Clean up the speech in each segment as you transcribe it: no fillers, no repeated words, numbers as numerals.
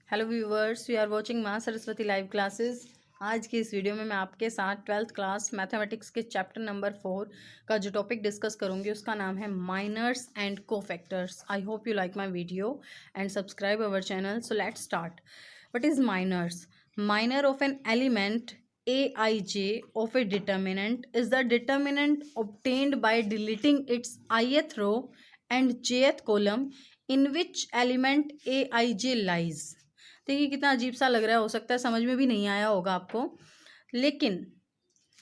Hello viewers, we are watching माँ Saraswati live classes. आज की इस वीडियो में मैं आपके साथ 12th क्लास मैथमेटिक्स के चैप्टर नंबर 4 का जो टॉपिक डिस्कस करूंगी उसका नाम है minors and cofactors. I hope you like my video and subscribe our channel. So let's start. What is minors? Minor of an element aij of a determinant is the determinant obtained by deleting its ith row and jth column in which element aij lies। देखिए कितना अजीब सा लग रहा है, हो सकता है समझ में भी नहीं आया होगा आपको, लेकिन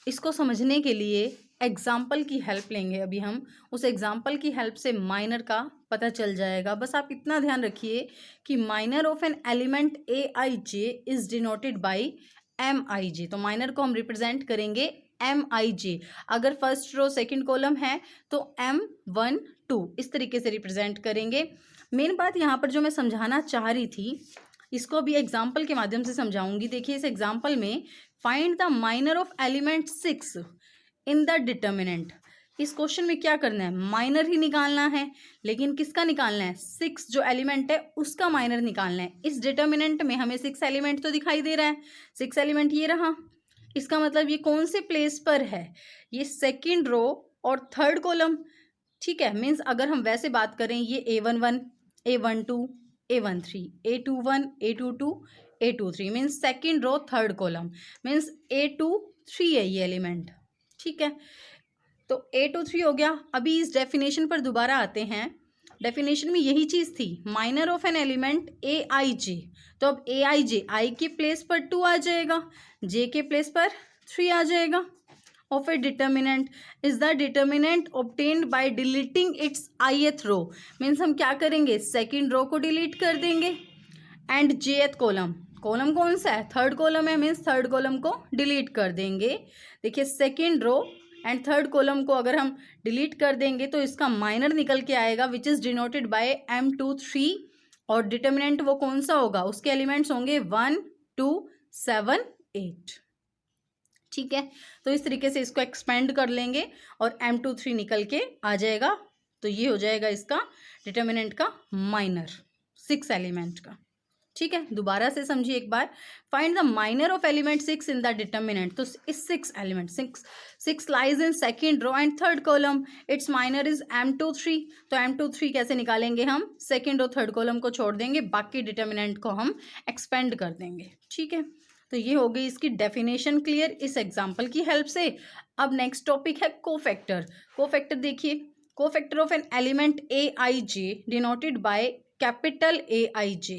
इसको समझने के लिए एग्जाम्पल की हेल्प लेंगे। अभी हम उस एग्जाम्पल की हेल्प से माइनर का पता चल जाएगा। बस आप इतना ध्यान रखिए कि minor of an element A I J is denoted by M I J. तो माइनर को हम रिप्रेजेंट करेंगे एम आई जे। अगर फर्स्ट रो सेकंड कॉलम है तो M1 2 इस तरीके से रिप्रेजेंट करेंगे। मेन बात यहाँ पर जो मैं समझाना चाह रही थी इसको भी एग्जाम्पल के माध्यम से समझाऊंगी। देखिए इस एग्जाम्पल में find the minor of element 6 in the determinant. इस क्वेश्चन में क्या करना है? माइनर ही निकालना है, लेकिन किसका निकालना है? 6 जो एलिमेंट है उसका माइनर निकालना है। इस डिटर्मिनेंट में हमें 6 एलिमेंट तो दिखाई दे रहा है। 6 एलिमेंट ये रहा, इसका मतलब ये कौन से प्लेस पर है? ये सेकेंड रो और थर्ड कॉलम। ठीक है, मीन्स अगर हम वैसे बात करें ये A11 A12 A13 A21 A22 A23 means second row third column, means A23 है ये एलिमेंट। ठीक है, तो A23 हो गया। अभी इस डेफिनेशन पर दोबारा आते हैं। डेफिनेशन में यही चीज़ थी, minor of an element A I J. तो अब ए आई जे आई के प्लेस पर 2 आ जाएगा, जे के प्लेस पर 3 आ जाएगा। of a determinant is the determinant obtained by deleting its ith row। Means हम क्या करेंगे? सेकेंड रो को डिलीट कर देंगे एंड jth कॉलम। कॉलम कौन सा है? थर्ड कॉलम है, मीन्स थर्ड कॉलम को डिलीट कर देंगे। देखिए second row and third column को अगर हम डिलीट कर देंगे तो इसका माइनर निकल के आएगा which is denoted by M23। और डिटर्मिनेंट वो कौन सा होगा? उसके एलिमेंट्स होंगे 1 2 7 8। ठीक है, तो इस तरीके से इसको एक्सपेंड कर लेंगे और M23 निकल के आ जाएगा। तो ये हो जाएगा इसका डिटर्मिनेंट का माइनर 6 एलिमेंट का। ठीक है, दोबारा से समझिए एक बार। Find the minor of element 6 in the determinant. तो इस 6 element 6 lies in second row and third column, it's minor is M23। तो M23 कैसे निकालेंगे? हम सेकेंड रो थर्ड कॉलम को छोड़ देंगे, बाकी डिटर्मिनेंट को हम एक्सपेंड कर देंगे। ठीक है, तो ये हो गई इसकी डेफिनेशन क्लियर इस एग्जाम्पल की हेल्प से। अब नेक्स्ट टॉपिक है कोफैक्टर। कोफैक्टर देखिए, cofactor of an element A I J denoted by capital A I J.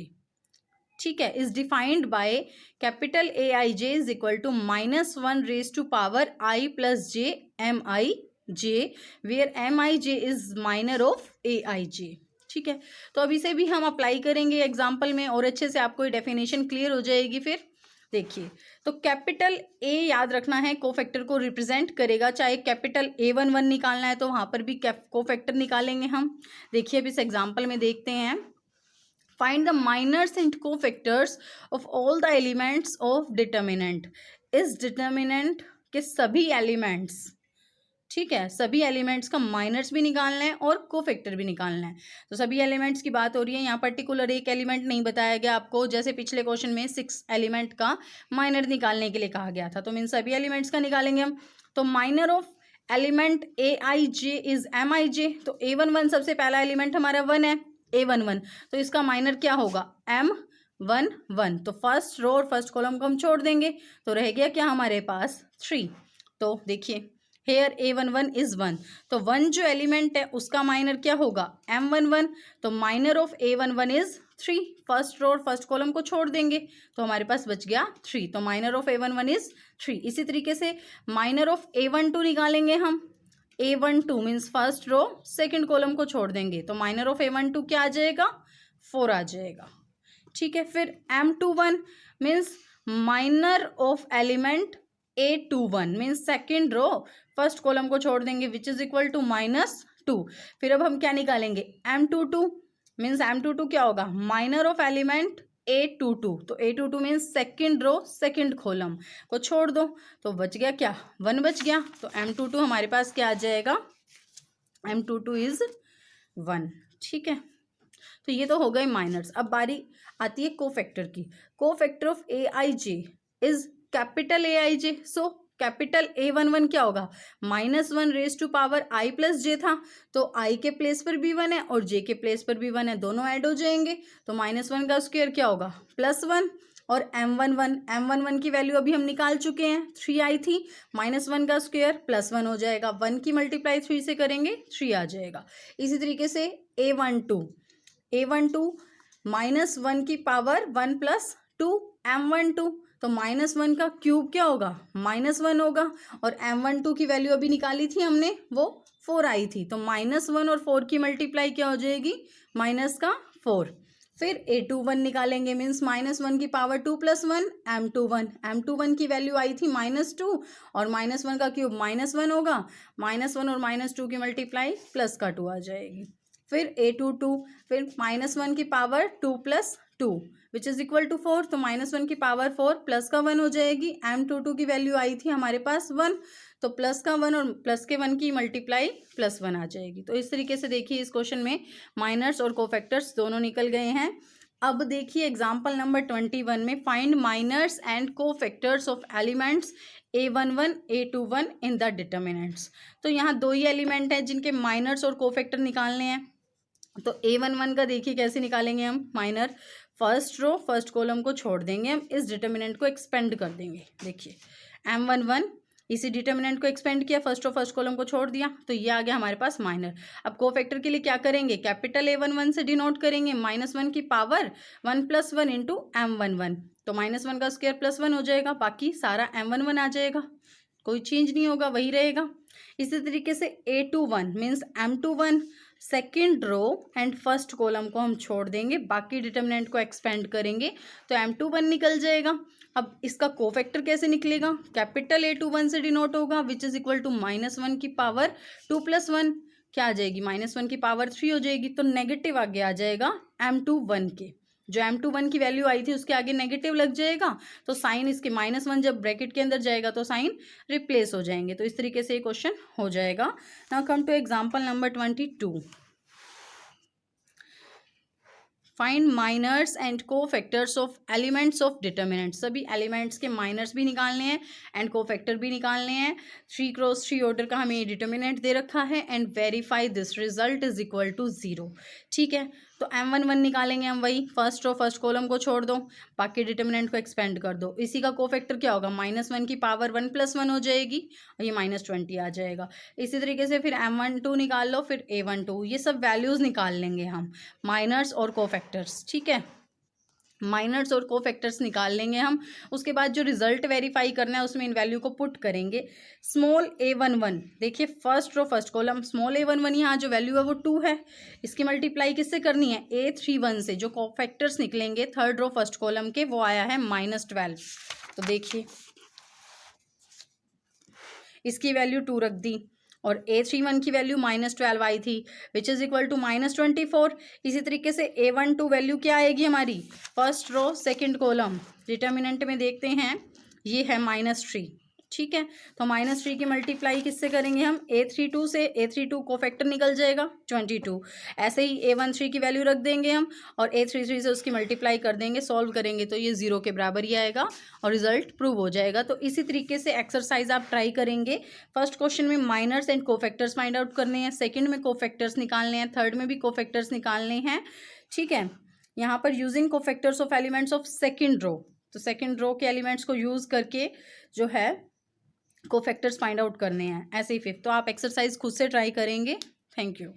ठीक है, is defined by capital A I J is equal to -1 raise to power I plus J M I J, where M I J is minor of A I J. ठीक है, तो अभी से भी हम apply करेंगे एग्जाम्पल में और अच्छे से आपको ये डेफिनेशन क्लियर हो जाएगी। फिर देखिए, तो कैपिटल ए याद रखना है कोफैक्टर को रिप्रेजेंट करेगा। चाहे कैपिटल A11 निकालना है तो वहां पर भी कोफैक्टर निकालेंगे हम। देखिए अब इस एग्जांपल में देखते हैं। Find the minors and cofactors of all the elements of determinant. इस डिटर्मिनेंट के सभी एलिमेंट्स, ठीक है, सभी एलिमेंट्स का माइनर्स भी निकालना है और कोफैक्टर भी निकालना है। तो सभी एलिमेंट्स की बात हो रही है, यहाँ पर्टिकुलर एक एलिमेंट नहीं बताया गया आपको। जैसे पिछले क्वेश्चन में 6 एलिमेंट का माइनर निकालने के लिए कहा गया था, तो मीन सभी एलिमेंट्स का निकालेंगे हम। तो minor of element A I J is M I J. तो A11 सबसे पहला एलिमेंट हमारा 1 है, A11, तो इसका माइनर क्या होगा? M11। तो फर्स्ट रो और फर्स्ट कॉलम को हम छोड़ देंगे, तो रह गया क्या हमारे पास? 3। तो देखिए हेयर A11 इज 1, तो 1 जो एलिमेंट है उसका माइनर क्या होगा? M11। तो minor of A11 is 3। First row और फर्स्ट कॉलम को छोड़ देंगे तो हमारे पास बच गया 3। तो माइनर ऑफ A11 इज 3। इसी तरीके से माइनर ऑफ A12 निकालेंगे हम। A12 means first row second column को छोड़ देंगे तो माइनर ऑफ A12 क्या आ जाएगा? 4 आ जाएगा। ठीक है, फिर M21 means minor of element A21 means second row first column को छोड़ देंगे विच इज इक्वल टू -2। फिर अब हम क्या निकालेंगे? M22 मीन्स M22 क्या होगा? Minor of element A22। तो A22 means second row second column को छोड़ दो तो बच गया क्या? 1 बच गया। तो M22 हमारे पास क्या आ जाएगा? M22 is 1। ठीक है, तो ये तो हो गए माइनर्स। अब बारी आती है कोफैक्टर की। Cofactor of A I J is capital A I J. So capital A11 क्या होगा, -1 raise to power i plus J था, तो i के प्लेस पर भी 1 है और j के प्लेस पर भी 1 है, दोनों ऐड हो जाएंगे, तो -1 का स्क्वायर क्या होगा +1। और m11 की वैल्यू अभी हम निकाल चुके हैं, 3 आई थी, -1 का स्क्वायर +1 हो जाएगा, 1 की मल्टीप्लाई 3 से करेंगे 3 आ जाएगा। इसी तरीके से A12 -1 की पावर 1 + 2 m12, तो -1 का क्यूब क्या होगा -1 होगा, और m12 की वैल्यू अभी निकाली थी हमने, वो 4 आई थी, तो -1 और 4 की मल्टीप्लाई क्या हो जाएगी -4। फिर A21 निकालेंगे, मीन्स -1 की पावर 2 + 1 m21 की वैल्यू आई थी -2 और -1 का क्यूब -1 होगा, -1 और -2 की मल्टीप्लाई प्लस का 2 आ जाएगी। फिर A22 फिर -1 की power 2 + 2 which is equal to 4, तो -1 की पावर 4 प्लस का 1 हो जाएगी। m22 की वैल्यू आई थी हमारे पास 1, तो प्लस का 1 और प्लस के 1 की मल्टीप्लाई +1 आ जाएगी। तो इस तरीके से देखिए इस क्वेश्चन में माइनर्स और कोफैक्टर्स दोनों निकल गए हैं। अब देखिए एग्जाम्पल नंबर 21 में find minors and cofactors of elements A11 A21 in the determinants. तो यहाँ दो ही एलिमेंट हैं जिनके माइनर्स और कोफैक्टर निकालने हैं। तो A11 का देखिए कैसे निकालेंगे हम minor, first row first column को छोड़ देंगे, हम इस डिटर्मिनेंट को एक्सपेंड कर देंगे। देखिए M11 इसी डिटर्मिनेंट को एक्सपेंड किया, फर्स्ट रो फर्स्ट कॉलम को छोड़ दिया, तो ये आ गया हमारे पास माइनर। अब कोफैक्टर के लिए क्या करेंगे, कैपिटल A11 से डिनोट करेंगे, -1 की पावर 1 + 1 इंटू M11, तो -1 का स्क्वायर +1 हो जाएगा, बाकी सारा M11 आ जाएगा, कोई चेंज नहीं होगा, वही रहेगा। इसी तरीके से A21 means M21 second row and first column को हम छोड़ देंगे, बाकी डिटर्मिनेंट को एक्सपेंड करेंगे, तो M21 निकल जाएगा। अब इसका कोफैक्टर कैसे निकलेगा, कैपिटल A21 से डिनोट होगा, विच इज इक्वल टू -1 की पावर 2 + 1 क्या आ जाएगी -1 की पावर 3 हो जाएगी, तो नेगेटिव आगे आ जाएगा M21 के, जो M21 की वैल्यू आई थी उसके आगे नेगेटिव लग जाएगा, तो साइन इसके -1 जब ब्रैकेट के अंदर जाएगा तो साइन रिप्लेस हो जाएंगे। तो इस तरीके से ये क्वेश्चन हो जाएगा। Now come to example number 22। Find minors and cofactors of elements of determinants. सभी एलिमेंट्स के माइनर्स भी निकालने हैं एंड कोफैक्टर भी निकालने हैं। 3x3 ऑर्डर का हमें डिटर्मिनेंट दे रखा है and verify this result is equal to 0। ठीक है, तो M11 निकालेंगे हम, वही फर्स्ट रो फर्स्ट कॉलम को छोड़ दो, बाकी डिटर्मिनेंट को एक्सपेंड कर दो। इसी का कोफैक्टर क्या होगा -1 की पावर 1 + 1 हो जाएगी और ये -20 आ जाएगा। इसी तरीके से फिर M12 निकाल लो, फिर A12, ये सब वैल्यूज निकाल लेंगे हम, माइनर्स और कोफैक्टर्स। ठीक है, माइनर्स और कोफैक्टर्स निकाल लेंगे हम। उसके बाद जो रिजल्ट वेरीफाई करना है उसमें इन वैल्यू को पुट करेंगे। स्मॉल A11 देखिए first row first column, small A11 यहाँ जो वैल्यू है वो 2 है, इसकी मल्टीप्लाई किससे करनी है A31 से, जो कोफैक्टर्स निकलेंगे थर्ड रो फर्स्ट कॉलम के वो आया है -12। तो देखिए इसकी वैल्यू 2 रख दी और A31 की वैल्यू -12 आई थी, विच इज इक्वल टू -24। इसी तरीके से A12 वैल्यू क्या आएगी हमारी, first row second column, determinant में देखते हैं ये है -3। ठीक है, तो -3 की मल्टीप्लाई किससे करेंगे हम A32 से, A32 कोफैक्टर निकल जाएगा 22। ऐसे ही A13 की वैल्यू रख देंगे हम और A33 से उसकी मल्टीप्लाई कर देंगे, सॉल्व करेंगे तो ये 0 के बराबर ही आएगा और रिजल्ट प्रूव हो जाएगा। तो इसी तरीके से एक्सरसाइज आप ट्राई करेंगे। फर्स्ट क्वेश्चन में minors and cofactors find out करने हैं, सेकेंड में कोफैक्टर्स निकालने हैं, थर्ड में भी कोफैक्टर्स निकालने हैं। ठीक है, यहाँ पर using cofactors of elements of second row, तो सेकेंड रो के एलिमेंट्स को यूज करके जो है कोफैक्टर्स फाइंड आउट करने हैं। ऐसे ही फिफ्थ, तो आप एक्सरसाइज खुद से ट्राई करेंगे। Thank you.